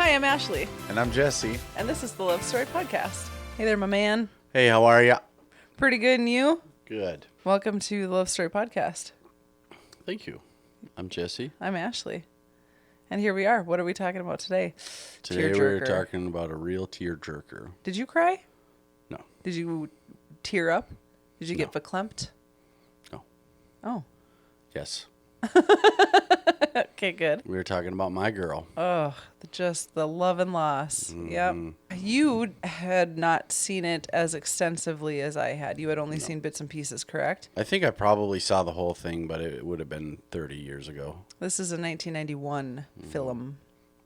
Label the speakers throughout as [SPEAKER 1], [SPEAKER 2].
[SPEAKER 1] Hi, I'm Ashley,
[SPEAKER 2] And I'm Jesse.
[SPEAKER 1] and this is the Love Story Podcast. Hey there, my man.
[SPEAKER 2] Hey, how are ya?
[SPEAKER 1] Pretty good, and you?
[SPEAKER 2] Good.
[SPEAKER 1] Welcome to the Love Story Podcast.
[SPEAKER 2] Thank you. I'm Jesse.
[SPEAKER 1] I'm Ashley. And here we are. What are we talking about today?
[SPEAKER 2] Today we're talking about a real tearjerker.
[SPEAKER 1] Did you cry?
[SPEAKER 2] No.
[SPEAKER 1] Did you tear up? Did you get verklempt?
[SPEAKER 2] No.
[SPEAKER 1] Oh.
[SPEAKER 2] Yes.
[SPEAKER 1] Okay, good.
[SPEAKER 2] We were talking about my girl.
[SPEAKER 1] Oh, just the love and loss.
[SPEAKER 2] Mm-hmm.
[SPEAKER 1] Yep. You had not seen it as extensively as I had. You had only seen bits and pieces, correct?
[SPEAKER 2] I think I probably saw the whole thing, but it would have been 30 years ago.
[SPEAKER 1] This is a 1991 film.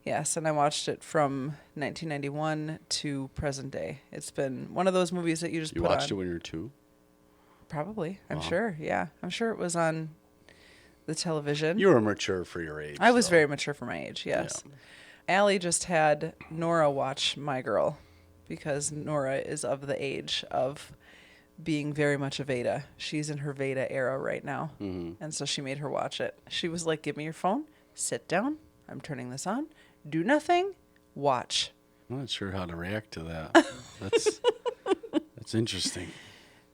[SPEAKER 1] Yes, and I watched it from 1991 to present day. It's been one of those movies that you just
[SPEAKER 2] You
[SPEAKER 1] put
[SPEAKER 2] watched
[SPEAKER 1] on.
[SPEAKER 2] it when you were 2?
[SPEAKER 1] Probably. I'm
[SPEAKER 2] Wow.
[SPEAKER 1] sure. Yeah. I'm sure it was on the television.
[SPEAKER 2] You were mature for your age.
[SPEAKER 1] I was
[SPEAKER 2] though.
[SPEAKER 1] very mature for my age, yes. Yeah. Allie just had Nora watch My Girl because Nora is of the age of being very much a Vada. She's in her Vada era right now.
[SPEAKER 2] Mm-hmm.
[SPEAKER 1] And so she made her watch it. She was like, give me your phone, sit down, I'm turning this on, do nothing, watch.
[SPEAKER 2] I'm not sure how to react to that. That's interesting.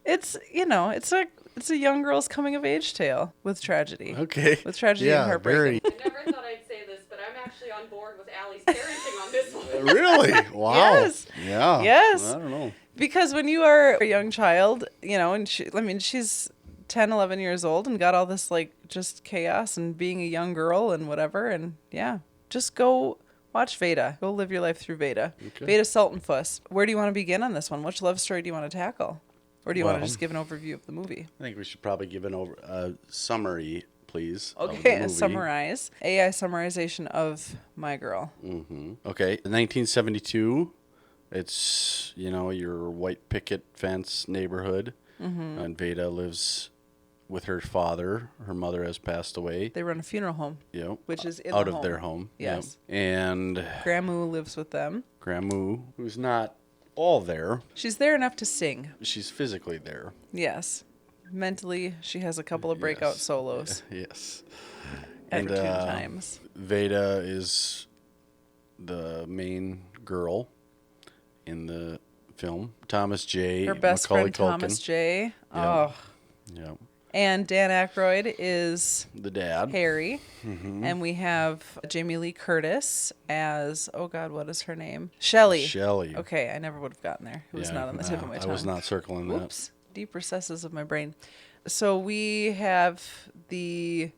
[SPEAKER 1] It's, it's a young girl's coming of age tale with tragedy.
[SPEAKER 2] Okay.
[SPEAKER 1] With tragedy and heartbreak.
[SPEAKER 2] Very.
[SPEAKER 3] I never thought I'd say this, but I'm actually on board with Allie's parenting on this one.
[SPEAKER 2] Really? Wow.
[SPEAKER 1] Yes.
[SPEAKER 2] Yeah.
[SPEAKER 1] Yes.
[SPEAKER 2] I don't know.
[SPEAKER 1] Because when you are a young child, and she's 10, 11 years old and got all this just chaos and being a young girl and whatever. And yeah, just go watch Vada. Go live your life through Vada.
[SPEAKER 2] Okay.
[SPEAKER 1] Vada Sultanfuss. Where do you want to begin on this one? Which love story do you want to tackle? Or do you want to
[SPEAKER 2] Well,
[SPEAKER 1] just give an overview of the movie?
[SPEAKER 2] I think we should probably give a summary, please.
[SPEAKER 1] Okay, summarize. AI summarization of My Girl.
[SPEAKER 2] Mm-hmm. Okay, 1972. It's, your white picket fence neighborhood. Mm-hmm. And Vada lives with her father. Her mother has passed away.
[SPEAKER 1] They run a funeral home.
[SPEAKER 2] Yep.
[SPEAKER 1] Which is in
[SPEAKER 2] out
[SPEAKER 1] the
[SPEAKER 2] of
[SPEAKER 1] home.
[SPEAKER 2] their home.
[SPEAKER 1] Yes.
[SPEAKER 2] Yep. And
[SPEAKER 1] Grandma lives with them.
[SPEAKER 2] Grandma, who's not all there.
[SPEAKER 1] She's there enough to sing.
[SPEAKER 2] She's physically there.
[SPEAKER 1] Yes. Mentally, she has a couple of breakout solos.
[SPEAKER 2] Yes.
[SPEAKER 1] At
[SPEAKER 2] And
[SPEAKER 1] opportune times.
[SPEAKER 2] Vada is the main girl in the film. Thomas J.
[SPEAKER 1] Her best
[SPEAKER 2] Macaulay
[SPEAKER 1] friend,
[SPEAKER 2] Culkin.
[SPEAKER 1] Thomas J.
[SPEAKER 2] Yeah.
[SPEAKER 1] Oh.
[SPEAKER 2] Yeah.
[SPEAKER 1] And Dan Aykroyd is
[SPEAKER 2] The dad.
[SPEAKER 1] Harry.
[SPEAKER 2] Mm-hmm.
[SPEAKER 1] And we have Jamie Lee Curtis as, oh God, what is her name? Shelley. Okay, I never would have gotten there. It was not on the tip of my tongue.
[SPEAKER 2] I was not circling that.
[SPEAKER 1] Oops. Deep recesses of my brain. So we have I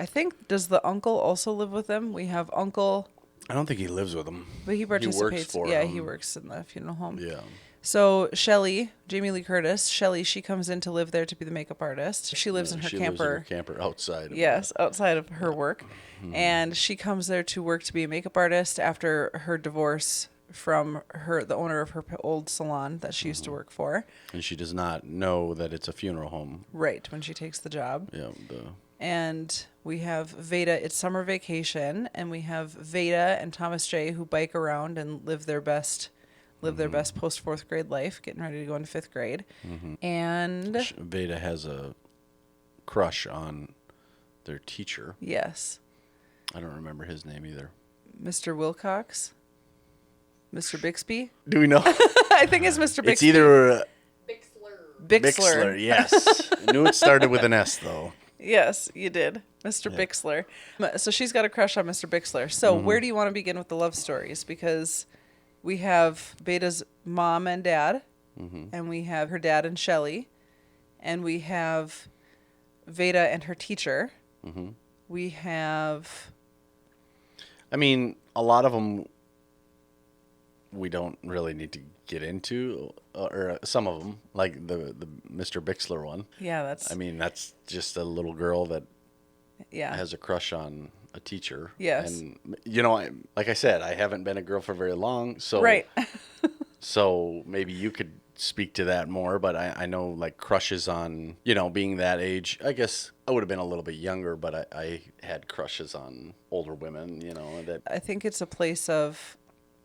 [SPEAKER 1] think, does the uncle also live with them? We have Uncle.
[SPEAKER 2] I don't think he lives with them.
[SPEAKER 1] But he participates.
[SPEAKER 2] He works for
[SPEAKER 1] yeah,
[SPEAKER 2] him.
[SPEAKER 1] he works in the funeral home.
[SPEAKER 2] Yeah.
[SPEAKER 1] So Shelley, Jamie Lee Curtis, Shelley, she comes in to live there to be the makeup artist. She lives in her
[SPEAKER 2] She
[SPEAKER 1] camper.
[SPEAKER 2] lives in her camper outside.
[SPEAKER 1] Yes, outside of her work. And she comes there to work to be a makeup artist after her divorce from the owner of her old salon that she used to work for.
[SPEAKER 2] And she does not know that it's a funeral home.
[SPEAKER 1] Right, when she takes the job.
[SPEAKER 2] Yeah.
[SPEAKER 1] And we have Vada, it's summer vacation, and we have Vada and Thomas J who bike around and live their best post 4th grade life, getting ready to go into 5th grade. Mm-hmm. And
[SPEAKER 2] Vada has a crush on their teacher.
[SPEAKER 1] Yes.
[SPEAKER 2] I don't remember his name either.
[SPEAKER 1] Mr. Wilcox? Mr. Bixby?
[SPEAKER 2] Do we know?
[SPEAKER 1] I think it's Mr. Bixby.
[SPEAKER 2] It's either
[SPEAKER 1] Bixler.
[SPEAKER 2] Yes. I knew it started with an S, though.
[SPEAKER 1] Yes, you did. Mr. Bixler. So she's got a crush on Mr. Bixler. So where do you want to begin with the love stories? Because we have Vada's mom and dad, and we have her dad and Shelley, and we have Vada and her teacher. Mm-hmm. We have...
[SPEAKER 2] I mean, a lot of them we don't really need to get into, or some of them, like the Mr. Bixler one.
[SPEAKER 1] Yeah, that's
[SPEAKER 2] just a little girl that
[SPEAKER 1] yeah
[SPEAKER 2] has a crush on a teacher.
[SPEAKER 1] Yes.
[SPEAKER 2] And, like I said, I haven't been a girl for very long, so
[SPEAKER 1] right.
[SPEAKER 2] So maybe you could speak to that more, but I know like crushes on, being that age. I guess I would have been a little bit younger, but I had crushes on older women, that.
[SPEAKER 1] I think it's a place of,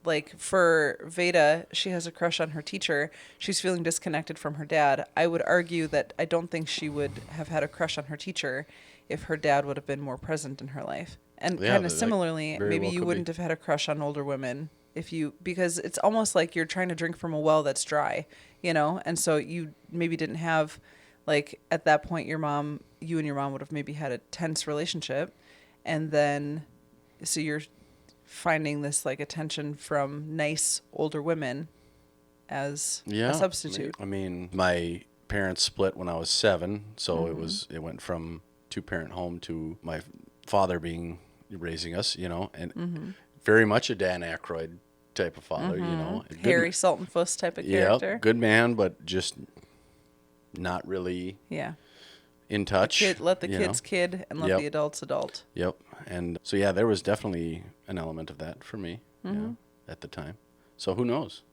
[SPEAKER 1] like, for Vada, she has a crush on her teacher. She's feeling disconnected from her dad. I would argue that I don't think she would have had a crush on her teacher if her dad would have been more present in her life. And
[SPEAKER 2] Yeah,
[SPEAKER 1] kind of
[SPEAKER 2] that
[SPEAKER 1] similarly,
[SPEAKER 2] very
[SPEAKER 1] maybe
[SPEAKER 2] well
[SPEAKER 1] you
[SPEAKER 2] could
[SPEAKER 1] wouldn't
[SPEAKER 2] be.
[SPEAKER 1] have had a crush on older women because it's almost like you're trying to drink from a well that's dry, and so you maybe didn't have, like, at that point, you and your mom would have maybe had a tense relationship, and then so you're finding this like attention from nice older women as a substitute.
[SPEAKER 2] I mean, my parents split when I was 7, so it went from 2-parent home to my father raising us, and very much a Dan Aykroyd type of father, a
[SPEAKER 1] Harry Sultanfuss type of character.
[SPEAKER 2] good man, but just not really
[SPEAKER 1] Yeah.
[SPEAKER 2] in touch.
[SPEAKER 1] Let the
[SPEAKER 2] you
[SPEAKER 1] kids
[SPEAKER 2] know?
[SPEAKER 1] kid and let
[SPEAKER 2] Yep.
[SPEAKER 1] the adults adult.
[SPEAKER 2] Yep. And so, yeah, there was definitely an element of that for me at the time. So who knows?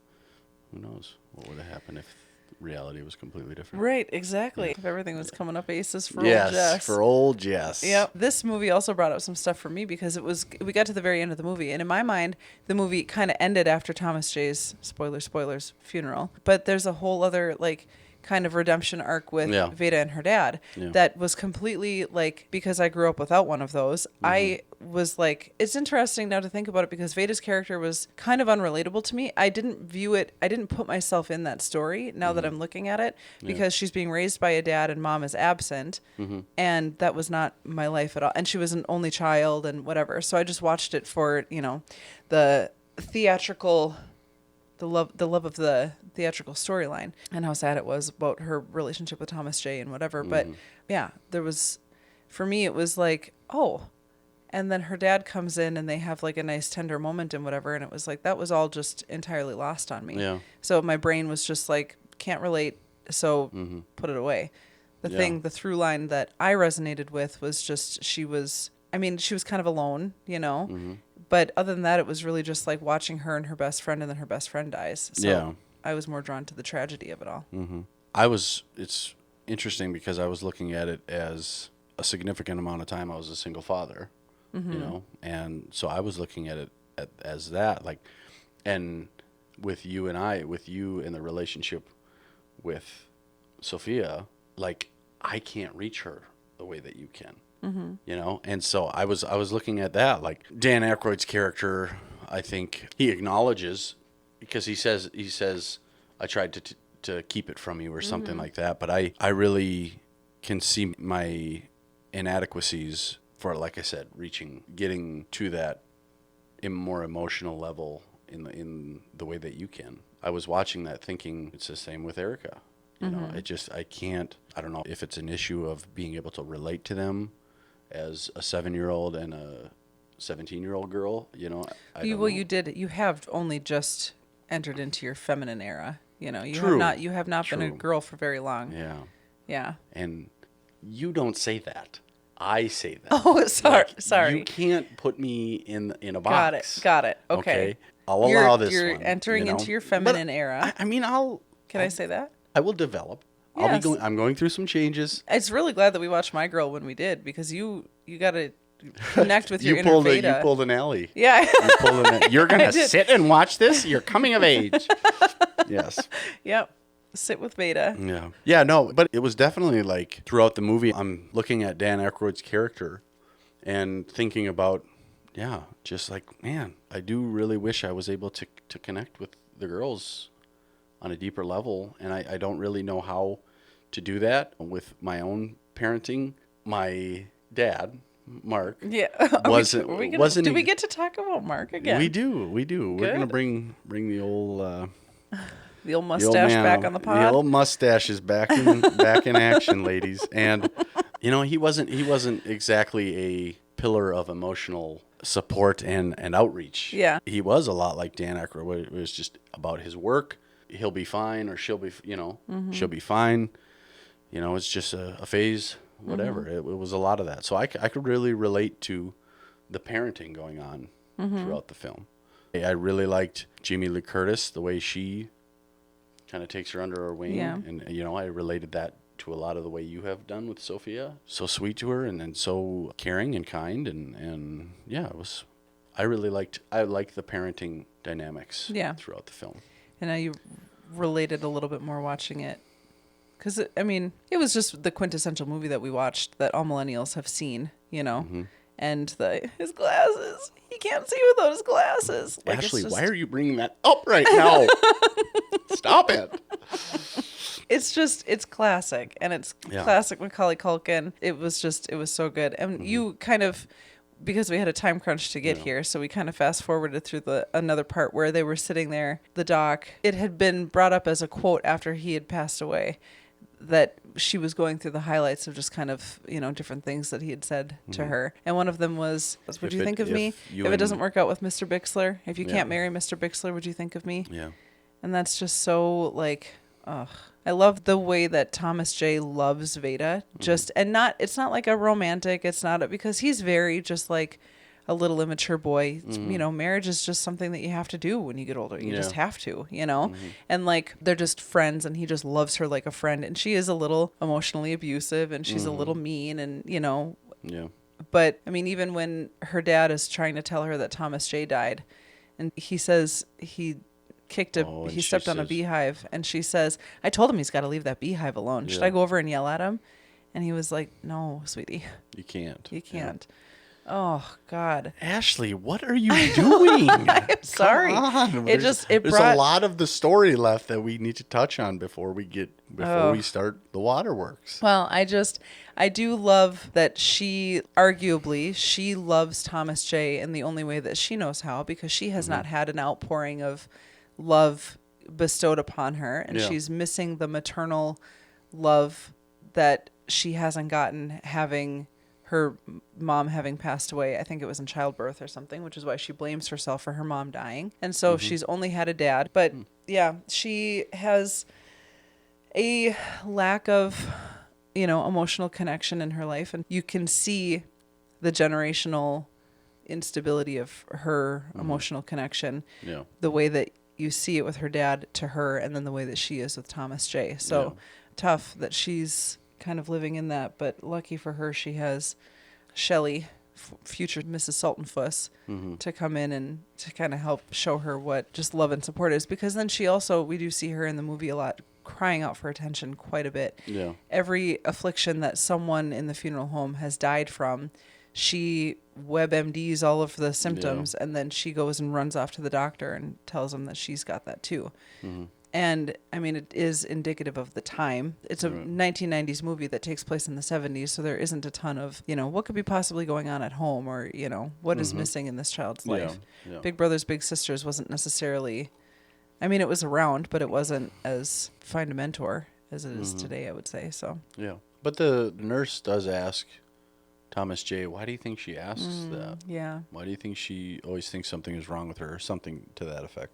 [SPEAKER 2] Who knows what would have happened if reality was completely different?
[SPEAKER 1] Right, exactly. If everything was coming up aces for old
[SPEAKER 2] Yes,
[SPEAKER 1] Jess.
[SPEAKER 2] for old Jess.
[SPEAKER 1] Yep. This movie also brought up some stuff for me because we got to the very end of the movie, and in my mind, the movie kind of ended after Thomas J's spoilers funeral. But there's a whole other like kind of redemption arc with Vada and her dad that was completely like, because I grew up without one of those. I was like, it's interesting now to think about it because Vada's character was kind of unrelatable to me. I didn't put myself in that story now that I'm looking at it because she's being raised by a dad and mom is absent, and that was not my life at all. And she was an only child and whatever. So I just watched it for, the theatrical, the love of the theatrical storyline and how sad it was about her relationship with Thomas J and whatever. But yeah, for me, it was like, oh, and then her dad comes in and they have like a nice tender moment and whatever. And it was like, that was all just entirely lost on me.
[SPEAKER 2] Yeah.
[SPEAKER 1] So my brain was just like, can't relate. So put it away. The through line that I resonated with was just, she was kind of alone, but other than that, it was really just like watching her and her best friend, and then her best friend dies. So I was more drawn to the tragedy of it all.
[SPEAKER 2] It's interesting because I was looking at it as a significant amount of time I was a single father, and so I was looking at it as that, like, and with you and the relationship with Sophia, like, I can't reach her the way that you can. And so I was looking at that, like, Dan Aykroyd's character, I think he acknowledges, because he says I tried to keep it from you or something like that, but I really can see my inadequacies for, like I said, getting to that more emotional level in the way that you can. I was watching that thinking it's the same with Erica. I can't, I don't know if it's an issue of being able to relate to them as a 7-year-old and a 17-year-old girl, I don't know.
[SPEAKER 1] You have only just entered into your feminine era. You
[SPEAKER 2] True.
[SPEAKER 1] have not been a girl for very long.
[SPEAKER 2] Yeah.
[SPEAKER 1] Yeah.
[SPEAKER 2] And you don't say that. I say that.
[SPEAKER 1] Oh, sorry.
[SPEAKER 2] You can't put me in a box.
[SPEAKER 1] Got it. Okay.
[SPEAKER 2] I'll allow this
[SPEAKER 1] You're
[SPEAKER 2] one,
[SPEAKER 1] entering into your feminine era.
[SPEAKER 2] Can
[SPEAKER 1] I say that?
[SPEAKER 2] I will develop.
[SPEAKER 1] Yes.
[SPEAKER 2] I'm going through some changes.
[SPEAKER 1] It's really glad that we watched My Girl when we did, because you got to connect with your inner Vada.
[SPEAKER 2] You pulled an Ellie.
[SPEAKER 1] Yeah.
[SPEAKER 2] You're going to sit and watch this? You're coming of age. Yes.
[SPEAKER 1] Yep. Sit with Vada.
[SPEAKER 2] Yeah. Yeah, no, but it was definitely like throughout the movie, I'm looking at Dan Aykroyd's character and thinking about, just like, man, I do really wish I was able to connect with the girls on a deeper level, and I don't really know how to do that with my own parenting. My dad, Mark, wasn't.
[SPEAKER 1] Do we get to talk about Mark again?
[SPEAKER 2] We do.
[SPEAKER 1] Good.
[SPEAKER 2] We're gonna bring the old
[SPEAKER 1] the old mustache back on the pod.
[SPEAKER 2] The old mustache is back in action, ladies. And he wasn't exactly a pillar of emotional support and outreach.
[SPEAKER 1] Yeah,
[SPEAKER 2] he was a lot like Dan Aykroyd. It was just about his work. He'll be fine, or she'll be, she'll be fine. It's just a phase, whatever. It was a lot of that. So I could really relate to the parenting going on throughout the film. I really liked Jamie Lee Curtis, the way she kind of takes her under her wing.
[SPEAKER 1] Yeah.
[SPEAKER 2] And, I related that to a lot of the way you have done with Sophia. So sweet to her, and then so caring and kind. And yeah, I liked the parenting dynamics throughout the film.
[SPEAKER 1] And now you related a little bit more watching it. Because, it was just the quintessential movie that we watched that all millennials have seen, And and his glasses. He can't see without his glasses. Like,
[SPEAKER 2] Ashley, why are you bringing that up right now? Stop it.
[SPEAKER 1] It's classic, and it's classic Macaulay Culkin. It was so good. And you kind of, because we had a time crunch to get here, so we kind of fast forwarded through another part where they were sitting there, the doc. It had been brought up as a quote after he had passed away, that she was going through the highlights of just kind of, different things that he had said to her. And one of them was, would you think of me? If it doesn't work out with Mr. Bixler, if you can't marry Mr. Bixler, would you think of me?
[SPEAKER 2] Yeah.
[SPEAKER 1] And that's just so, like, ugh. I love the way that Thomas J loves Vada. It's not like a romantic. It's not because he's very just like a little immature boy. Marriage is just something that you have to do when you get older. You just have to, and like they're just friends, and he just loves her like a friend. And she is a little emotionally abusive, and she's a little mean, and
[SPEAKER 2] Yeah.
[SPEAKER 1] But I mean, even when her dad is trying to tell her that Thomas J died, and he says he stepped on a beehive, and she says, I told him he's got to leave that beehive alone. Should I go over and yell at him? And he was like, no, sweetie.
[SPEAKER 2] You can't.
[SPEAKER 1] You can't. Yeah. Oh, God.
[SPEAKER 2] Ashley, what are you doing?
[SPEAKER 1] I'm sorry. There's
[SPEAKER 2] a lot of the story left that we need to touch on before we start the waterworks.
[SPEAKER 1] Well, I do love that she loves Thomas J in the only way that she knows how, because she has not had an outpouring of love bestowed upon her, and she's missing the maternal love that she hasn't gotten, having her mom having passed away. I think it was in childbirth or something, which is why she blames herself for her mom dying. And so she's only had a dad. But she has a lack of, emotional connection in her life. And you can see the generational instability of her emotional connection. Yeah. The way that you see it with her dad to her, and then the way that she is with Thomas J. So tough that she's kind of living in that, but lucky for her, she has Shelley, future Mrs. Saltonfuss, to come in and to kind of help show her what just love and support is. Because then we do see her in the movie a lot, crying out for attention quite a bit. Yeah. Every affliction that someone in the funeral home has died from, she WebMDs all of the symptoms, and then she goes and runs off to the doctor and tells him that she's got that too. And I mean, it is indicative of the time. It's a 1990s movie that takes place in the 70s, so there isn't a ton of, what could be possibly going on at home, or, what is missing in this child's life. Yeah. Big Brothers Big Sisters wasn't necessarily, I mean, it was around, but it wasn't as Find a Mentor as it is today, I would say. So
[SPEAKER 2] yeah, but the nurse does ask Thomas J, why do you think she asks that?
[SPEAKER 1] Yeah.
[SPEAKER 2] Why do you think she always thinks something is wrong with her, or something to that effect?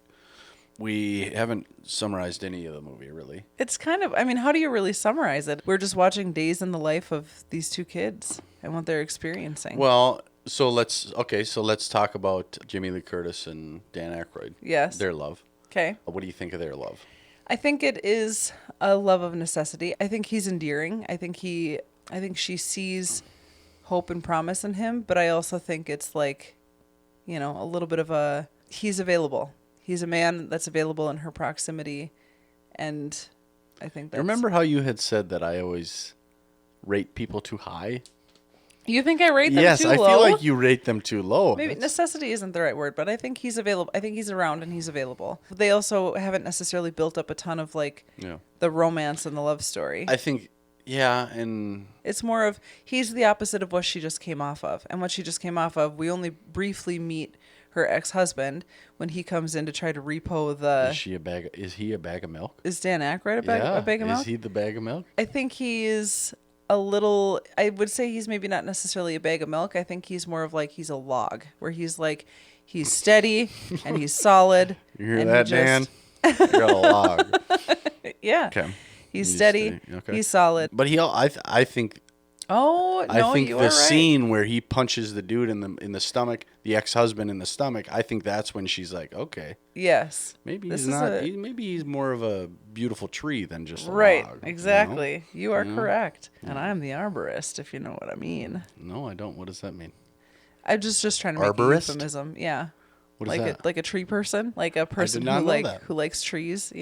[SPEAKER 2] We haven't summarized any of the movie, really.
[SPEAKER 1] It's kind of, I mean, how do you really summarize it? We're just watching days in the life of these two kids and what they're experiencing.
[SPEAKER 2] Well, so let's talk about Jamie Lee Curtis and Dan Aykroyd.
[SPEAKER 1] Yes.
[SPEAKER 2] Their love.
[SPEAKER 1] Okay.
[SPEAKER 2] What do you think of their love?
[SPEAKER 1] I think it is a love of necessity. I think he's endearing. I think she sees hope and promise in him, but I also think it's like, a little bit of he's available. He's a man that's available in her proximity, and I think that's...
[SPEAKER 2] Remember how you had said that I always rate people too high?
[SPEAKER 1] You think I rate them too low?
[SPEAKER 2] Yes, I feel like you rate them too low.
[SPEAKER 1] Maybe necessity isn't the right word, but I think he's available. I think he's around and he's available. They also haven't necessarily built up a ton of the romance and the love story.
[SPEAKER 2] I think... Yeah, and...
[SPEAKER 1] It's more of, he's the opposite of what she just came off of. And what she just came off of, we only briefly meet her ex-husband when he comes in to try to repo the...
[SPEAKER 2] Is he a bag of milk?
[SPEAKER 1] Is Dan Aykroyd a bag of milk?
[SPEAKER 2] Is he the bag of milk?
[SPEAKER 1] I think he is a little... I would say he's maybe not necessarily a bag of milk. I think he's more of like, he's a log, where he's like, he's steady and he's solid.
[SPEAKER 2] You hear that, Dan? You're a log.
[SPEAKER 1] Yeah. Okay. He's steady. Okay. He's solid.
[SPEAKER 2] But I think.
[SPEAKER 1] Oh no!
[SPEAKER 2] I think
[SPEAKER 1] you
[SPEAKER 2] the
[SPEAKER 1] are right.
[SPEAKER 2] scene where he punches the dude in the stomach, the ex-husband in the stomach. I think that's when she's like, okay.
[SPEAKER 1] Yes.
[SPEAKER 2] Maybe he's not. Maybe he's more of a beautiful tree than just a
[SPEAKER 1] right.
[SPEAKER 2] log.
[SPEAKER 1] Exactly. You are correct, and I'm the arborist, if you know what I mean.
[SPEAKER 2] No, I don't. What does that mean?
[SPEAKER 1] I'm just trying to make a euphemism. Yeah.
[SPEAKER 2] What is that?
[SPEAKER 1] Like a tree person, like a person who likes trees,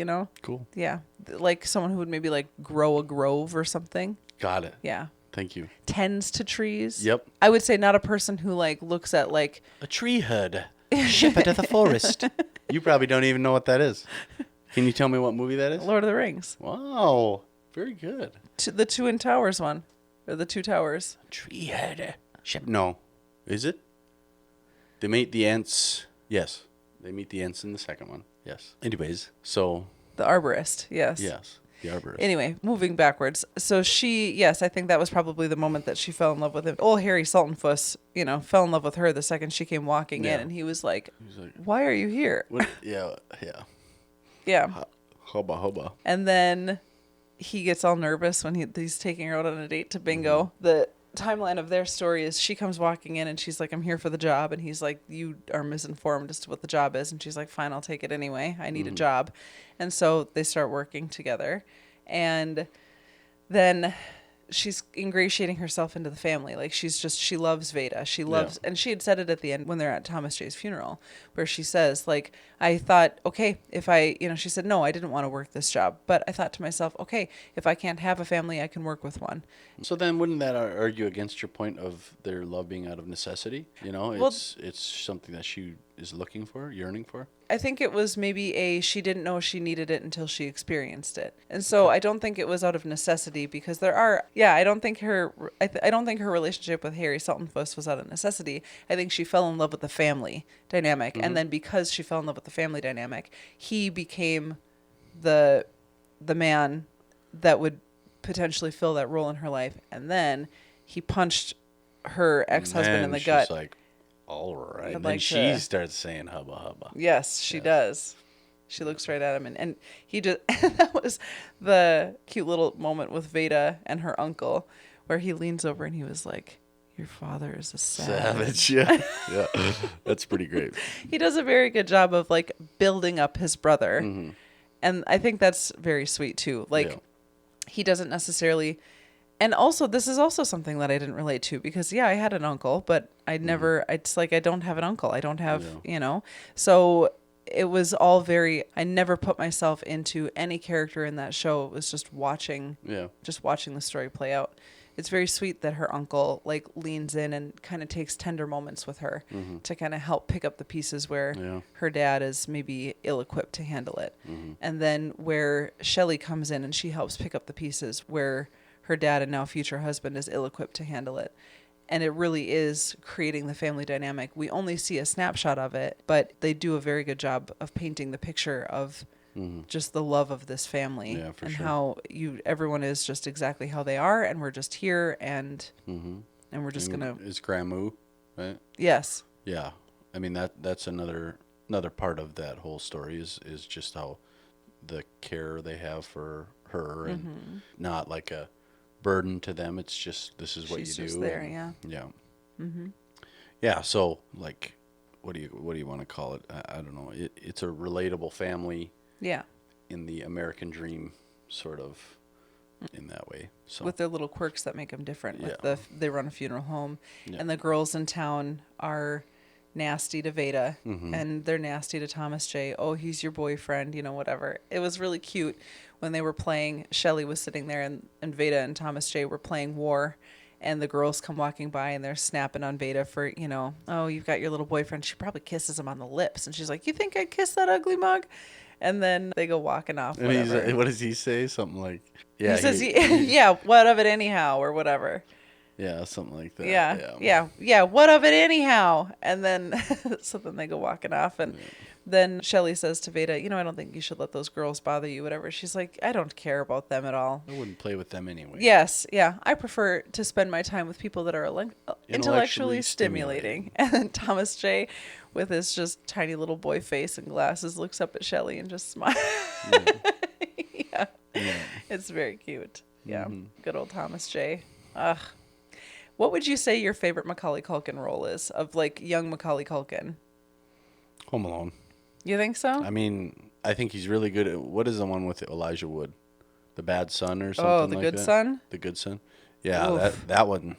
[SPEAKER 2] Cool.
[SPEAKER 1] Yeah, like someone who would maybe like grow a grove or something.
[SPEAKER 2] Got it.
[SPEAKER 1] Yeah.
[SPEAKER 2] Thank you.
[SPEAKER 1] Tends to trees.
[SPEAKER 2] Yep.
[SPEAKER 1] I would say not a person who like looks at like
[SPEAKER 2] A tree herd. Shepherd of the forest. You probably don't even know what that is. Can you tell me what movie that is?
[SPEAKER 1] Lord of the Rings.
[SPEAKER 2] Wow. Very good.
[SPEAKER 1] The Twin Towers one. Or the Two Towers.
[SPEAKER 2] Tree herder. No. Is it? They meet the ants. Yes. They meet the ants in the second one. Yes. Anyways, so.
[SPEAKER 1] The Arborist. Yes.
[SPEAKER 2] Yes. The arborist.
[SPEAKER 1] Anyway, moving backwards. So yes, I think that was probably the moment that she fell in love with him. Old Harry Sultanfuss, fell in love with her the second she came walking in, and he was like, why are you here?
[SPEAKER 2] What? Yeah. Yeah.
[SPEAKER 1] Yeah.
[SPEAKER 2] Hubba.
[SPEAKER 1] And then he gets all nervous when he's taking her out on a date to bingo. The timeline of their story is she comes walking in and she's like, I'm here for the job. And he's like, you are misinformed as to what the job is. And she's like, fine, I'll take it anyway. I need a job. And so they start working together. And then she's ingratiating herself into the family. Like she loves Vada. She loves, and she had said it at the end when they're at Thomas J's funeral, where she says, like, I thought, okay, if she said, no, I didn't want to work this job. But I thought to myself, okay, if I can't have a family, I can work with one.
[SPEAKER 2] So then wouldn't that argue against your point of their love being out of necessity? It's something that she is looking for, yearning for?
[SPEAKER 1] I think it was maybe she didn't know she needed it until she experienced it. And so I don't think it was out of necessity because I don't think her relationship with Harry Sultanfuss was out of necessity. I think she fell in love with the family dynamic. Mm-hmm. And then because she fell in love with the family dynamic, he became the man that would potentially fill that role in her life. And then he punched her ex-husband in the gut.
[SPEAKER 2] She's like, all right. And then she starts saying hubba hubba.
[SPEAKER 1] Yes, she does. She looks right at him, and he just that was the cute little moment with Vada and her uncle, where he leans over and he was like, "Your father is a savage."
[SPEAKER 2] Yeah, that's pretty great.
[SPEAKER 1] He does a very good job of like building up his brother, and I think that's very sweet too. Like he doesn't necessarily. And also, this is also something that I didn't relate to because, I had an uncle, but I don't have an uncle. I don't have, So it was all I never put myself into any character in that show. It was just watching the story play out. It's very sweet that her uncle, like, leans in and kind of takes tender moments with her to kind of help pick up the pieces where her dad is maybe ill-equipped to handle it. And then where Shelley comes in and she helps pick up the pieces where her dad and now future husband is ill-equipped to handle it. And it really is creating the family dynamic. We only see a snapshot of it, but they do a very good job of painting the picture of just the love of this family how everyone is just exactly how they are. And we're just here and we're just going to...
[SPEAKER 2] Is Gramu, right?
[SPEAKER 1] Yes.
[SPEAKER 2] Yeah. I mean, that's another part of that whole story is just how the care they have for her and not like a burden to them. It's just, this is what
[SPEAKER 1] She's
[SPEAKER 2] you do.
[SPEAKER 1] Just there,
[SPEAKER 2] Yeah. So like, what do you want to call it? I don't know. It's a relatable family.
[SPEAKER 1] Yeah.
[SPEAKER 2] In the American dream, sort of, in that way. So
[SPEAKER 1] with their little quirks that make them different. Like they run a funeral home, and the girls in town are nasty to Vada, and they're nasty to Thomas J. Oh, he's your boyfriend, whatever. It was really cute when they were playing. Shelley was sitting there, and Vada and Thomas J. were playing war, and the girls come walking by, and they're snapping on Vada for, oh, you've got your little boyfriend. She probably kisses him on the lips, and she's like, you think I'd kiss that ugly mug? And then they go walking off.
[SPEAKER 2] And what does he say? Something like,
[SPEAKER 1] he says, yeah, what of it anyhow, or whatever.
[SPEAKER 2] Yeah, something like that.
[SPEAKER 1] Yeah. What of it anyhow? And then, so then they go walking off, and then Shelley says to Vada, I don't think you should let those girls bother you, whatever. She's like, I don't care about them at all.
[SPEAKER 2] I wouldn't play with them anyway.
[SPEAKER 1] Yes, yeah. I prefer to spend my time with people that are intellectually stimulating. And then Thomas J, with his just tiny little boy face and glasses, looks up at Shelley and just smiles. Yeah. It's very cute. Yeah. Good old Thomas J. Ugh. What would you say your favorite Macaulay Culkin role is of like young Macaulay Culkin?
[SPEAKER 2] Home Alone.
[SPEAKER 1] You think so?
[SPEAKER 2] I mean, I think he's really good at, what is the one with Elijah Wood? The Bad Son or something like that?
[SPEAKER 1] Oh, The Good Son?
[SPEAKER 2] The Good Son. Yeah, that one.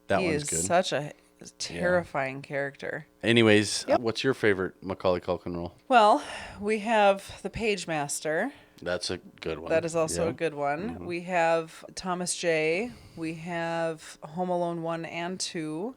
[SPEAKER 2] That one's good.
[SPEAKER 1] He is such a terrifying character.
[SPEAKER 2] Anyways, what's your favorite Macaulay Culkin role?
[SPEAKER 1] Well, we have the Page Master.
[SPEAKER 2] That's a good one.
[SPEAKER 1] That is also
[SPEAKER 2] Yeah.
[SPEAKER 1] a good one. We have Thomas J. We have Home Alone 1 and 2.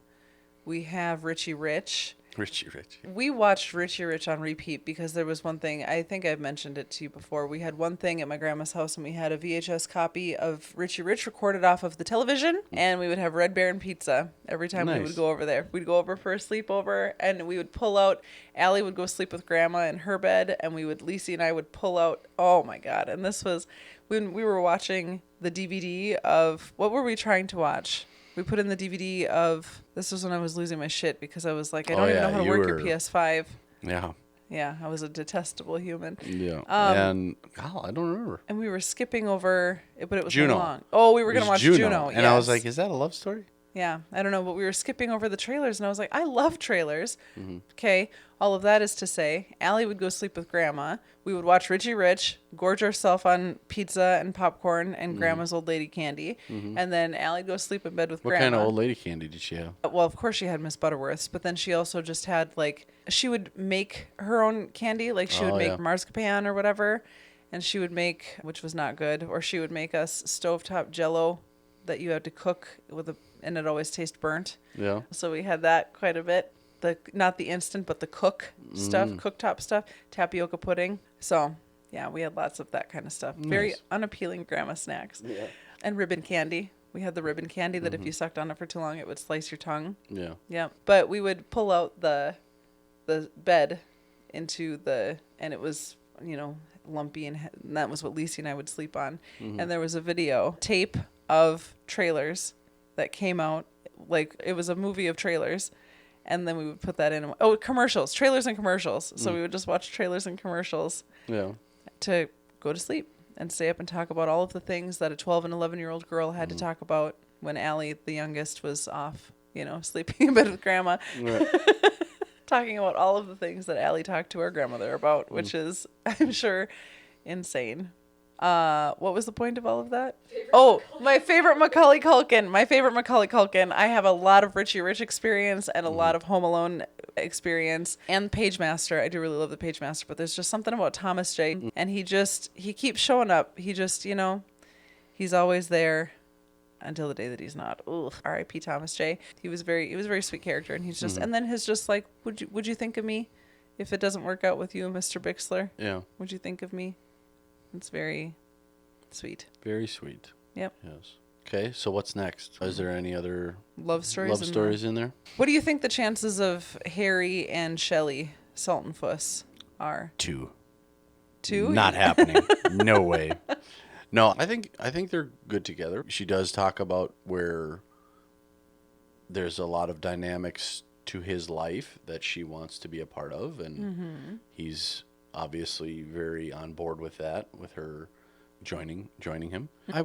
[SPEAKER 1] We have Richie Rich.
[SPEAKER 2] Richie Rich.
[SPEAKER 1] We watched Richie Rich on repeat because there was one thing, I think I've mentioned it to you before. We had one thing at my grandma's house and we had a VHS copy of Richie Rich recorded off of the television, and we would have Red Baron pizza every time we
[SPEAKER 2] Nice.
[SPEAKER 1] would go over there. We'd go over for a sleepover and we would pull out, Allie would go sleep with grandma in her bed, and Lacey and I would pull out, oh my God. And this was when we were watching the DVD of, what were we trying to watch? We put in the DVD of, this was when I was losing my shit because I was like, I don't even know how to work your PS5.
[SPEAKER 2] Yeah.
[SPEAKER 1] Yeah, I was a detestable human.
[SPEAKER 2] Yeah. And I don't remember.
[SPEAKER 1] And we were skipping over, but it was
[SPEAKER 2] Juno.
[SPEAKER 1] long. Oh, we were going to watch Juno.
[SPEAKER 2] And I was like, is that a love story?
[SPEAKER 1] Yeah, I don't know, but we were skipping over the trailers, and I was like, I love trailers.
[SPEAKER 2] Mm-hmm.
[SPEAKER 1] Okay, all of that is to say, Allie would go sleep with Grandma. We would watch Richie Rich, gorge ourselves on pizza and popcorn and Grandma's old lady candy, and then Allie would go sleep in bed with
[SPEAKER 2] What
[SPEAKER 1] Grandma.
[SPEAKER 2] kind of old lady candy did she have?
[SPEAKER 1] Well, of course she had Miss Butterworth's, but then she also just had, like, she would make her own candy. Like, she would make marzipan or whatever, and she would make, which was not good, or she would make us stovetop Jell-O that you had to cook and it always tastes burnt.
[SPEAKER 2] Yeah.
[SPEAKER 1] So we had that quite a bit. Not the instant, but the stuff, cooktop stuff, tapioca pudding. So, yeah, we had lots of that kind of stuff.
[SPEAKER 2] Nice.
[SPEAKER 1] Very unappealing grandma snacks. Yeah. And ribbon candy. We had the ribbon candy that if you sucked on it for too long, it would slice your tongue.
[SPEAKER 2] Yeah.
[SPEAKER 1] Yeah. But we would pull out the bed and it was, lumpy, and that was what Lacey and I would sleep on. And there was a video tape of trailers that came out, like it was a movie of trailers, and then we would put that in. Commercials, trailers and commercials. So we would just watch trailers and commercials to go to sleep and stay up and talk about all of the things that a 12 and 11-year-old girl had to talk about when Allie, the youngest, was off, sleeping in bed with Grandma.
[SPEAKER 2] Right.
[SPEAKER 1] Talking about all of the things that Allie talked to our grandmother about, which is, I'm sure, insane. What was the point of all of that? My favorite Macaulay Culkin. I have a lot of Richie Rich experience and a lot of Home Alone experience, and Pagemaster. I do really love the Pagemaster, but there's just something about Thomas J. And he keeps showing up. He just, he's always there until the day that he's not. Ugh. R.I.P. Thomas J. He was a very sweet character, and he's just, and then his just like, would you think of me if it doesn't work out with you, Mr. Bixler?
[SPEAKER 2] Yeah.
[SPEAKER 1] Would you think of me? It's very sweet.
[SPEAKER 2] Very sweet.
[SPEAKER 1] Yep.
[SPEAKER 2] Yes. Okay, so what's next? Is there any other
[SPEAKER 1] Love stories
[SPEAKER 2] in there?
[SPEAKER 1] What do you think the chances of Harry and Shelley Saltonfuss are?
[SPEAKER 2] 2.
[SPEAKER 1] 2?
[SPEAKER 2] Not happening. No way. No, I think they're good together. She does talk about where there's a lot of dynamics to his life that she wants to be a part of, and he's obviously very on board with that, with her joining him. I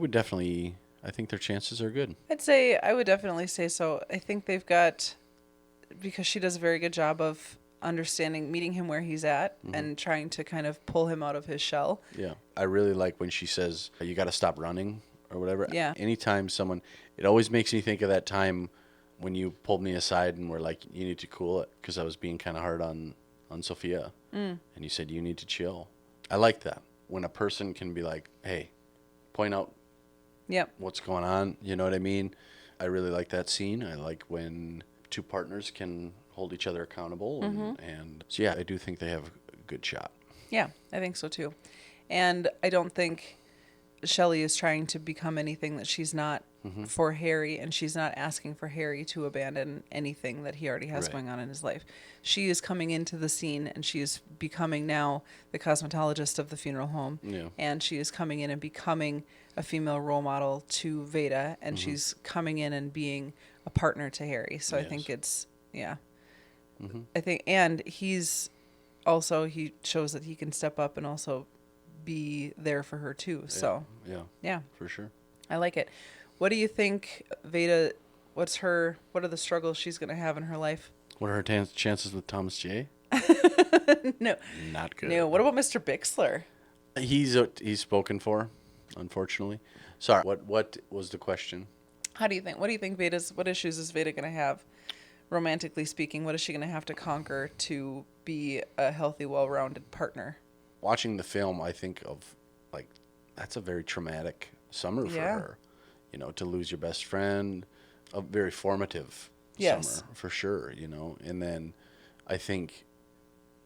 [SPEAKER 2] think their chances are good.
[SPEAKER 1] I would definitely say so. I think they've got, because she does a very good job of meeting him where he's at and trying to kind of pull him out of his shell.
[SPEAKER 2] Yeah. I really like when she says, you got to stop running or whatever.
[SPEAKER 1] Yeah.
[SPEAKER 2] Anytime it always makes me think of that time when you pulled me aside and were like, you need to cool it, because I was being kind of hard on Sophia. And you said, you need to chill. I like that. When a person can be like, hey, point out what's going on. You know what I mean? I really like that scene. I like when two partners can hold each other accountable. And so, yeah, I do think they have a good shot.
[SPEAKER 1] Yeah, I think so too. And I don't think Shelley is trying to become anything that she's not for Harry, and she's not asking for Harry to abandon anything that he already has going on in his life. She is coming into the scene, and she is becoming now the cosmetologist of the funeral home. Yeah. And she is coming in and becoming a female role model to Vada, and she's coming in and being a partner to Harry. So I think it's, I think, and he shows that he can step up and also be there for her too. So yeah,
[SPEAKER 2] for sure.
[SPEAKER 1] I like it. What do you think Vada, what are the struggles she's going to have in her life?
[SPEAKER 2] What are her chances with Thomas J?
[SPEAKER 1] No.
[SPEAKER 2] Not good.
[SPEAKER 1] No. What about Mr. Bixler?
[SPEAKER 2] He's spoken for, unfortunately. Sorry. What was the question?
[SPEAKER 1] What do you think what issues is Vada going to have, romantically speaking? What is she going to have to conquer to be a healthy, well-rounded partner?
[SPEAKER 2] Watching the film, I think of like, that's a very traumatic summer for
[SPEAKER 1] Yeah.
[SPEAKER 2] her. You know, to lose your best friend, a very formative
[SPEAKER 1] Yes.
[SPEAKER 2] summer for sure, you know. And then I think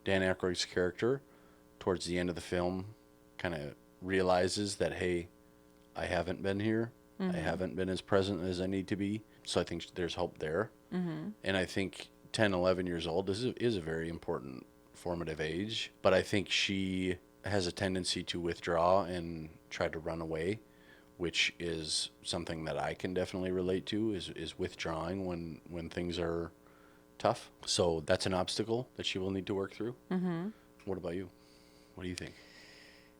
[SPEAKER 2] Dan Aykroyd's character towards the end of the film kind of realizes that, hey, I haven't been here. I haven't been as present as I need to be. So I think there's hope there. And I think 10, 11 years old is a very important formative age. But I think she has a tendency to withdraw and try to run away, which is something that I can definitely relate to, is withdrawing when things are tough. So that's an obstacle that she will need to work through. What about you? What do you think?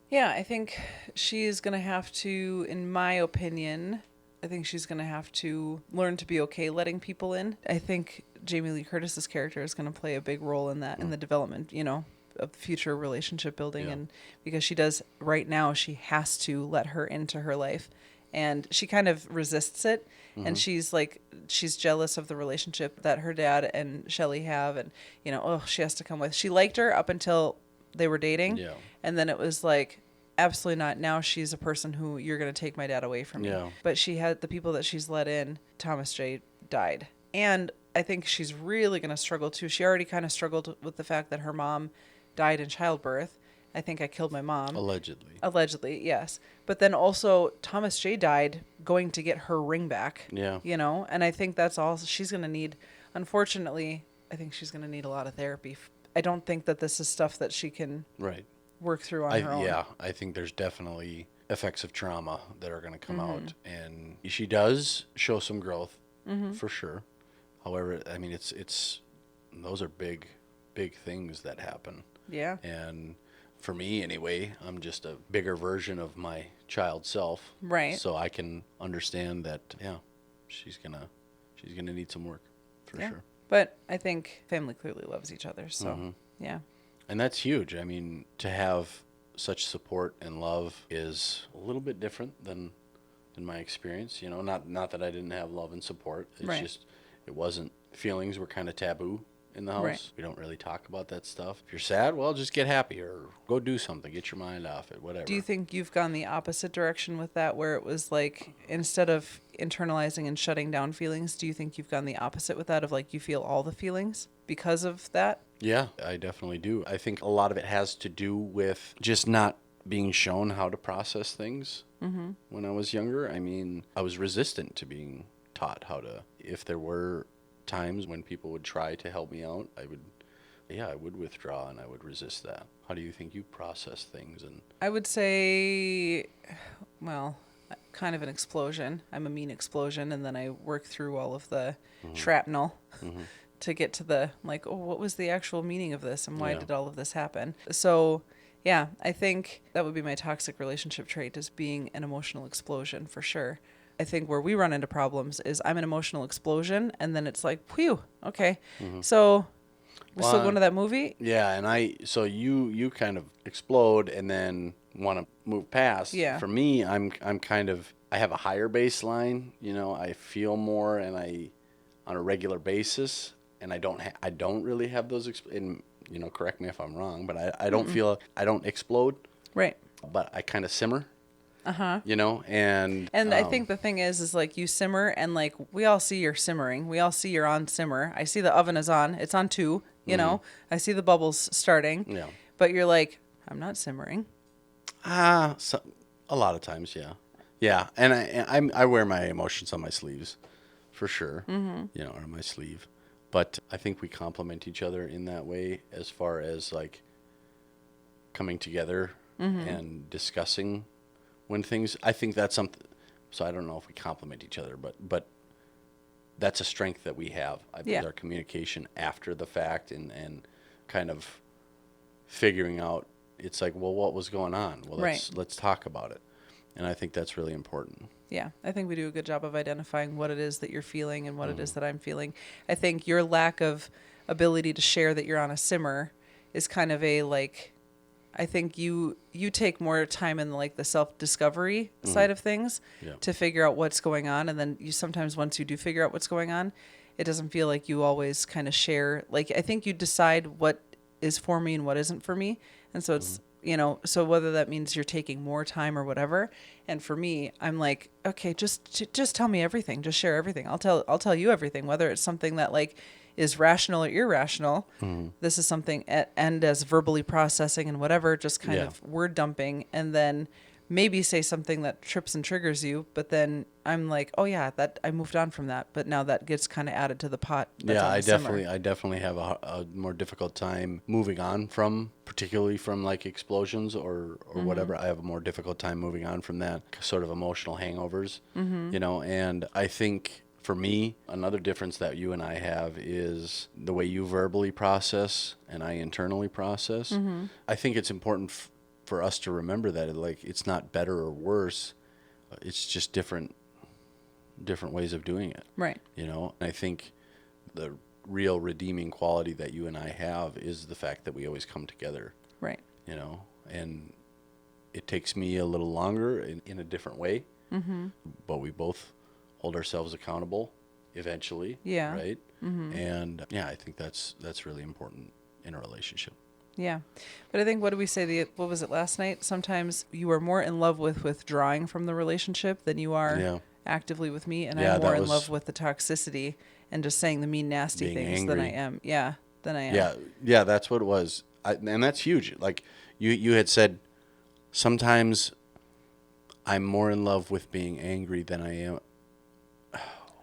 [SPEAKER 1] Yeah, I think she is going to have to, in my opinion, I think she's going to have to learn to be okay letting people in. I think Jamie Lee Curtis's character is going to play a big role in that, in the development, you know, of future relationship building.
[SPEAKER 2] Yeah.
[SPEAKER 1] And because she does, right now, she has to let her into her life. And she kind of resists it. And she's like, she's jealous of the relationship that her dad and Shelley have. And, you know, oh, she has to come with. She liked her up until they were dating.
[SPEAKER 2] Yeah.
[SPEAKER 1] And then it was like, absolutely not. Now she's a person who you're going to take my dad away from me.
[SPEAKER 2] Yeah.
[SPEAKER 1] But she had the people that she's let in. Thomas J died. And I think she's really going to struggle too. She already kind of struggled with the fact that her mom died in childbirth. I think I killed my mom.
[SPEAKER 2] Allegedly.
[SPEAKER 1] Allegedly, yes. But then also Thomas J died going to get her ring back.
[SPEAKER 2] Yeah.
[SPEAKER 1] You know, and I think that's all she's going to need. Unfortunately, I think she's going to need a lot of therapy. I don't think that this is stuff that she can
[SPEAKER 2] Right.
[SPEAKER 1] work through on her own.
[SPEAKER 2] Yeah, I think there's definitely effects of trauma that are going to come out, and she does show some growth for sure. However, I mean, it's those are big things that happen.
[SPEAKER 1] Yeah.
[SPEAKER 2] And for me anyway, I'm just a bigger version of my child self.
[SPEAKER 1] Right.
[SPEAKER 2] So I can understand that, yeah, she's gonna need some work for
[SPEAKER 1] Yeah.
[SPEAKER 2] sure.
[SPEAKER 1] But I think family clearly loves each other. So, yeah.
[SPEAKER 2] And that's huge. I mean, to have such support and love is a little bit different than my experience. You know, not that I didn't have love and support. It's
[SPEAKER 1] Right.
[SPEAKER 2] just feelings were kind of taboo in the house.
[SPEAKER 1] Right.
[SPEAKER 2] We don't really talk about that stuff. If you're sad, well, just get happy or go do something, get your mind off it, whatever.
[SPEAKER 1] Do you think you've gone the opposite direction with that, where it was like, instead of internalizing and shutting down feelings, do you think you've gone the opposite with that, of like you feel all the feelings because of that?
[SPEAKER 2] Yeah, I definitely do. I think a lot of it has to do with just not being shown how to process things when I was younger. I mean, I was resistant to being taught how to. If there were times when people would try to help me out, I would withdraw and I would resist that. How do you think you process things? And
[SPEAKER 1] I would say, well, kind of an explosion. I'm a mean explosion, and then I work through all of the shrapnel to get to the, like, oh, what was the actual meaning of this, and why
[SPEAKER 2] Yeah.
[SPEAKER 1] did all of this happen? So, yeah, I think that would be my toxic relationship trait, is being an emotional explosion, for sure. I think where we run into problems is I'm an emotional explosion, and then it's like, whew, okay. So, we're still going to that movie?
[SPEAKER 2] yeah, and so you kind of explode and then want to move past.
[SPEAKER 1] Yeah.
[SPEAKER 2] For me, I'm kind of, I have a higher baseline. You know, I feel more, and I on a regular basis, and I don't really have those. And you know, correct me if I'm wrong, but I don't feel, I don't explode,
[SPEAKER 1] Right.
[SPEAKER 2] but I kind of simmer.
[SPEAKER 1] Uh-huh.
[SPEAKER 2] You know, and
[SPEAKER 1] I think the thing is like, you simmer, and like, we all see you're simmering. We all see you're on simmer. I see the oven is on. It's on 2, you know. I see the bubbles starting.
[SPEAKER 2] Yeah.
[SPEAKER 1] But you're like, I'm not simmering.
[SPEAKER 2] So, a lot of times, yeah, yeah, and I wear my emotions on my sleeves, for sure. You know, or on my sleeve. But I think we complement each other in that way, as far as like coming together and discussing when things. I think that's something. So I don't know if we complement each other, but that's a strength that we have. I
[SPEAKER 1] Yeah.
[SPEAKER 2] our communication after the fact and kind of figuring out. It's like, well, what was going on? Well, let's talk about it. And I think that's really important.
[SPEAKER 1] Yeah, I think we do a good job of identifying what it is that you're feeling and what it is that I'm feeling. I think your lack of ability to share that you're on a simmer is kind of a, like, I think you take more time in like the self-discovery side of things to figure out what's going on. And then you sometimes, once you do figure out what's going on, it doesn't feel like you always kind of share. Like, I think you decide what is for me and what isn't for me. And so so whether that means you're taking more time or whatever. And for me, I'm like, okay, just tell me everything. Just share everything. I'll tell you everything, whether it's something that like is rational or irrational. This is something and as verbally processing and whatever, just kind of word dumping, and then maybe say something that trips and triggers you, but then I'm like, oh yeah, that I moved on from that, but now that gets kind of added to the pot. That's on the simmer.
[SPEAKER 2] I definitely have a more difficult time moving on from, particularly from like explosions or whatever. I have a more difficult time moving on from that sort of emotional hangovers, and I think for me, another difference that you and I have is the way you verbally process and I internally process. I think it's important for us to remember that like it's not better or worse, it's just different ways of doing it,
[SPEAKER 1] Right.
[SPEAKER 2] And I think the real redeeming quality that you and I have is the fact that we always come together,
[SPEAKER 1] Right.
[SPEAKER 2] And it takes me a little longer in a different way, but we both hold ourselves accountable eventually, right? And I think that's really important in a relationship.
[SPEAKER 1] Yeah. But I think, what did we say? What was it last night? Sometimes you are more in love with withdrawing from the relationship than you are actively with me. And I'm more in love with the toxicity and just saying the mean, nasty things
[SPEAKER 2] angry.
[SPEAKER 1] than I am. Yeah. Than I am.
[SPEAKER 2] Yeah, that's what it was. And that's huge. Like you had said, sometimes I'm more in love with being angry than I am.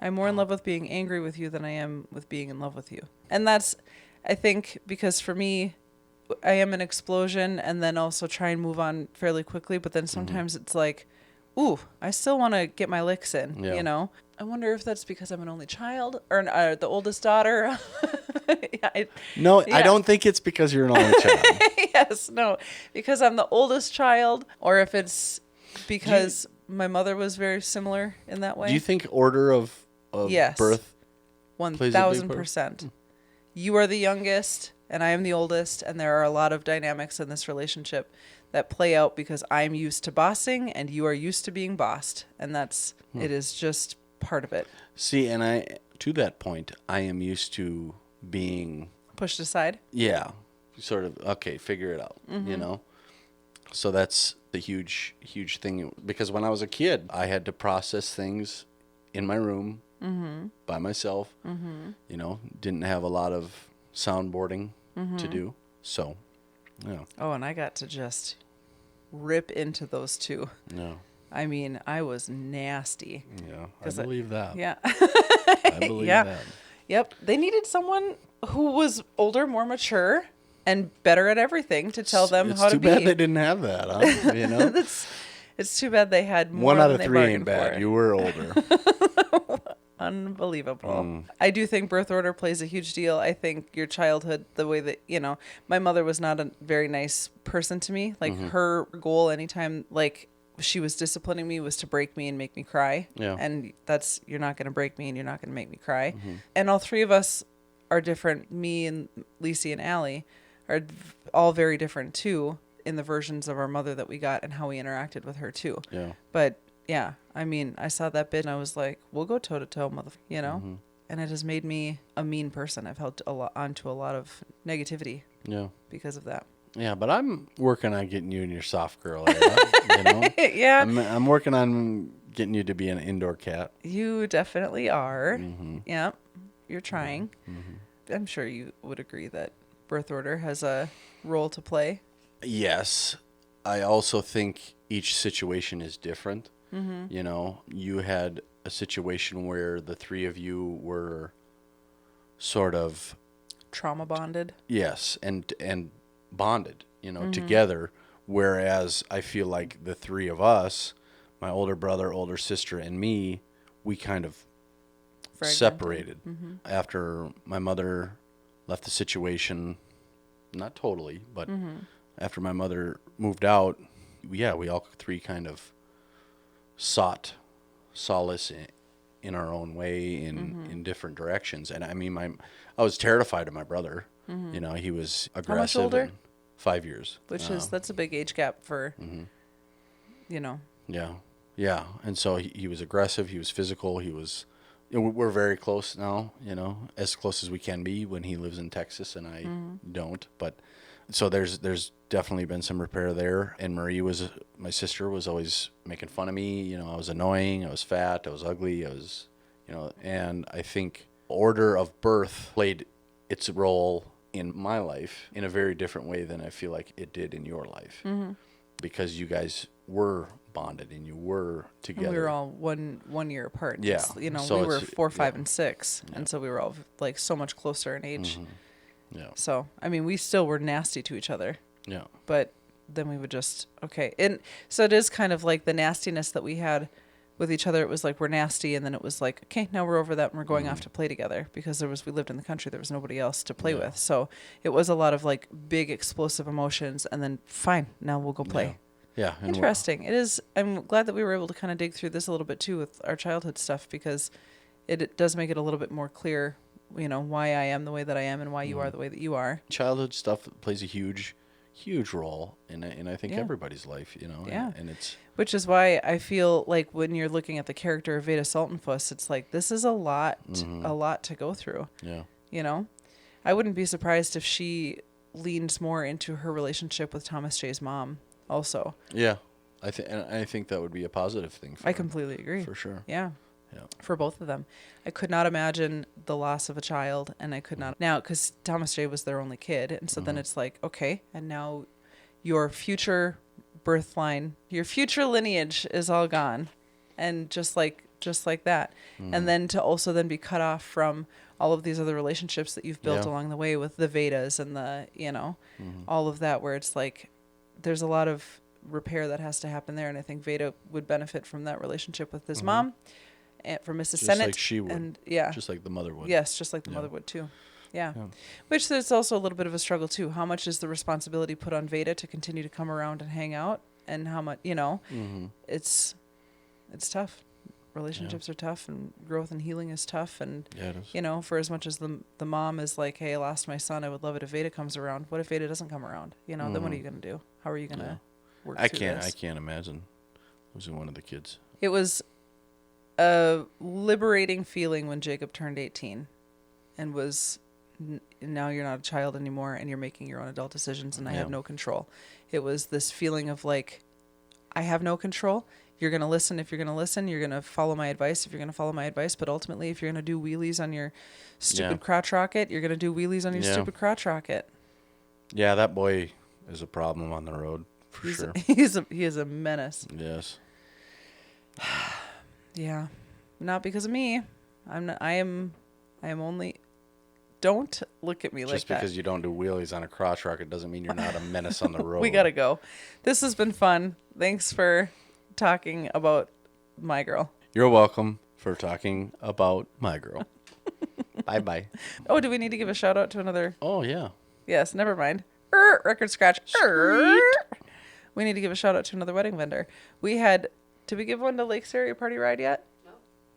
[SPEAKER 1] I'm more in love with being angry with you than I am with being in love with you. And that's, I think, because for me, I am an explosion and then also try and move on fairly quickly. But then sometimes it's like, ooh, I still want to get my licks in, I wonder if that's because I'm an only child or the oldest daughter.
[SPEAKER 2] I don't think it's because you're an only child.
[SPEAKER 1] Yes, no, because I'm the oldest child, or if it's because my mother was very similar in that way.
[SPEAKER 2] Do you think order of birth
[SPEAKER 1] 1,000%. You are the youngest and I am the oldest, and there are a lot of dynamics in this relationship that play out because I'm used to bossing and you are used to being bossed, and it is just part of it.
[SPEAKER 2] See, and to that point, I am used to being
[SPEAKER 1] pushed aside.
[SPEAKER 2] Yeah, sort of. Okay, figure it out. So that's the huge thing, because when I was a kid, I had to process things in my room by myself. Didn't have a lot of soundboarding to do. So,
[SPEAKER 1] Oh, and I got to just rip into those two.
[SPEAKER 2] No.
[SPEAKER 1] I mean, I was nasty.
[SPEAKER 2] Yeah, I believe that.
[SPEAKER 1] Yeah.
[SPEAKER 2] I believe that.
[SPEAKER 1] Yep. They needed someone who was older, more mature, and better at everything to tell them how to be.
[SPEAKER 2] It's too bad they didn't have that, huh?
[SPEAKER 1] It's too bad they had more.
[SPEAKER 2] 1 out
[SPEAKER 1] than
[SPEAKER 2] of
[SPEAKER 1] they
[SPEAKER 2] 3 ain't
[SPEAKER 1] bargained
[SPEAKER 2] bad.
[SPEAKER 1] for.
[SPEAKER 2] You were older.
[SPEAKER 1] Unbelievable. I do think birth order plays a huge deal. I think your childhood, the way that, my mother was not a very nice person to me. Like her goal anytime, like she was disciplining me, was to break me and make me cry.
[SPEAKER 2] Yeah.
[SPEAKER 1] And you're not going to break me and you're not going to make me cry. And all three of us are different. Me and Lacey and Allie are all very different too, in the versions of our mother that we got and how we interacted with her too.
[SPEAKER 2] Yeah.
[SPEAKER 1] But yeah, I mean, I saw that bit and I was like, we'll go toe to toe, and it has made me a mean person. I've held onto a lot of negativity because of that.
[SPEAKER 2] Yeah, but I'm working on getting you in your soft girl era,
[SPEAKER 1] Yeah.
[SPEAKER 2] I'm working on getting you to be an indoor cat.
[SPEAKER 1] You definitely are. Yeah, you're trying. I'm sure you would agree that birth order has a role to play.
[SPEAKER 2] Yes. I also think each situation is different. You had a situation where the three of you were sort of
[SPEAKER 1] trauma bonded.
[SPEAKER 2] Yes, and bonded, together. Whereas I feel like the three of us, my older brother, older sister, and me, we kind of separated. After my mother left the situation, not totally, but after my mother moved out, we all three kind of sought solace in our own way in different directions. And I mean, I was terrified of my brother. He was aggressive.
[SPEAKER 1] How much older?
[SPEAKER 2] 5 years.
[SPEAKER 1] That's a big age gap for,
[SPEAKER 2] Yeah. And so he was aggressive. He was physical. We're very close now, as close as we can be when he lives in Texas and I don't. But So there's definitely been some repair there. And my sister was always making fun of me. You know, I was annoying, I was fat, I was ugly, and I think order of birth played its role in my life in a very different way than I feel like it did in your life. Because you guys were bonded and you were together.
[SPEAKER 1] And we were all one year apart.
[SPEAKER 2] Yeah.
[SPEAKER 1] So we were 4, 5, and 6. Yeah. And so we were all like so much closer in age.
[SPEAKER 2] Yeah.
[SPEAKER 1] So, I mean, we still were nasty to each other.
[SPEAKER 2] Yeah.
[SPEAKER 1] But then we would just, okay. And so it is kind of like the nastiness that we had with each other. It was like, we're nasty. And then it was like, okay, now we're over that and we're going off to play together because we lived in the country. There was nobody else to play with. So it was a lot of like big explosive emotions and then fine, now we'll go play.
[SPEAKER 2] Yeah.
[SPEAKER 1] Interesting. It is. I'm glad that we were able to kind of dig through this a little bit too with our childhood stuff because it does make it a little bit more clear, you know, why I am the way that I am and why you are the way that you are.
[SPEAKER 2] Childhood stuff plays a huge role in I think everybody's life, you know.
[SPEAKER 1] Yeah.
[SPEAKER 2] And it's
[SPEAKER 1] which is why I feel like when you're looking at the character of Vada Sultanfuss, it's like this is a lot to go through. Yeah. You know, I wouldn't be surprised if she leans more into her relationship with Thomas J's mom. Also,
[SPEAKER 2] yeah, I think that would be a positive thing.
[SPEAKER 1] I completely agree.
[SPEAKER 2] For sure.
[SPEAKER 1] Yeah, for both of them. I could not imagine the loss of a child, and I could not now because Thomas J was their only kid, and so then it's like okay, and now your future birth line, your future lineage is all gone, and just like that, and then to also then be cut off from all of these other relationships that you've built along the way with the Vedas and the all of that, where it's like. There's a lot of repair that has to happen there, and I think Vada would benefit from that relationship with his mom, and from Mrs.
[SPEAKER 2] Just
[SPEAKER 1] Sennett,
[SPEAKER 2] like she would,
[SPEAKER 1] and
[SPEAKER 2] just like the mother would.
[SPEAKER 1] Yes, just like the mother would too. Yeah. Which there's also a little bit of a struggle too. How much is the responsibility put on Vada to continue to come around and hang out, and how much it's tough. Relationships are tough, and growth and healing is tough, and
[SPEAKER 2] it is.
[SPEAKER 1] For as much as the mom is like, hey, I lost my son, I would love it if Vada comes around. What if Vada doesn't come around? Then what are you gonna do? How are you gonna work through this?
[SPEAKER 2] I can't imagine losing one of the kids.
[SPEAKER 1] It was a liberating feeling when Jacob turned 18 and was now you're not a child anymore and you're making your own adult decisions and I have no control. It was this feeling of like, I have no control. You're going to listen if you're going to listen. You're going to follow my advice if you're going to follow my advice. But ultimately, if you're going to do wheelies on your stupid crotch rocket, you're going to do wheelies on your stupid crotch rocket.
[SPEAKER 2] Yeah, that boy is a problem on the road for sure.
[SPEAKER 1] He is a menace.
[SPEAKER 2] Yes.
[SPEAKER 1] Yeah, not because of me. I am only. Don't look at me like that.
[SPEAKER 2] Just because you don't do wheelies on a crotch rocket doesn't mean you're not a menace on the road.
[SPEAKER 1] We gotta go. This has been fun. Thanks for talking about my girl.
[SPEAKER 2] You're welcome for talking about my girl. Bye.
[SPEAKER 1] Oh, do we need to give a shout out to another?
[SPEAKER 2] Oh yeah.
[SPEAKER 1] Yes. Never mind. Record scratch. We need to give a shout out to another wedding vendor. Did we give one to Lake's Area Party Ride yet?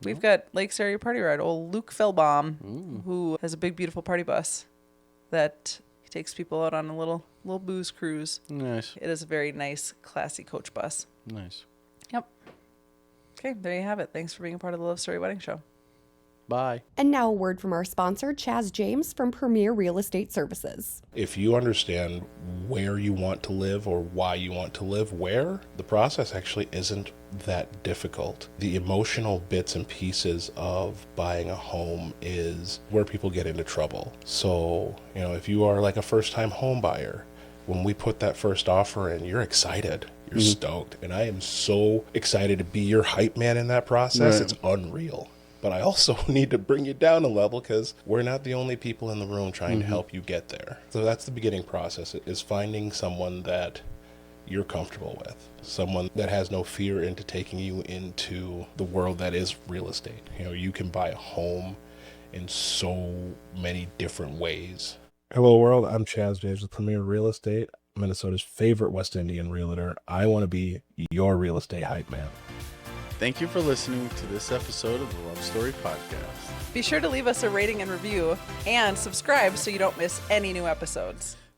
[SPEAKER 1] We've got Lake's Area Party Ride. Old Luke Philbaum, who has a big, beautiful party bus that he takes people out on a little booze cruise.
[SPEAKER 2] Nice.
[SPEAKER 1] It is a very nice, classy coach bus.
[SPEAKER 2] Nice.
[SPEAKER 1] Yep. Okay, there you have it. Thanks for being a part of the Love Story Wedding Show.
[SPEAKER 2] Bye.
[SPEAKER 4] And now a word from our sponsor, Chaz James from Premier Real Estate Services.
[SPEAKER 5] If you understand where you want to live or why you want to live where, the process actually isn't that difficult. The emotional bits and pieces of buying a home is where people get into trouble. So, if you are like a first-time home buyer, when we put that first offer in, you're excited. You're stoked. And I am so excited to be your hype man in that process. Right. It's unreal. But I also need to bring you down a level because we're not the only people in the room trying to help you get there. So that's the beginning process, is finding someone that you're comfortable with, someone that has no fear into taking you into the world that is real estate. You can buy a home in so many different ways.
[SPEAKER 6] Hello world, I'm Chaz James with Premier Real Estate, Minnesota's favorite West Indian realtor. I want to be your real estate hype man.
[SPEAKER 2] Thank you for listening to this episode of the Love Story Podcast.
[SPEAKER 1] Be sure to leave us a rating and review and subscribe so you don't miss any new episodes.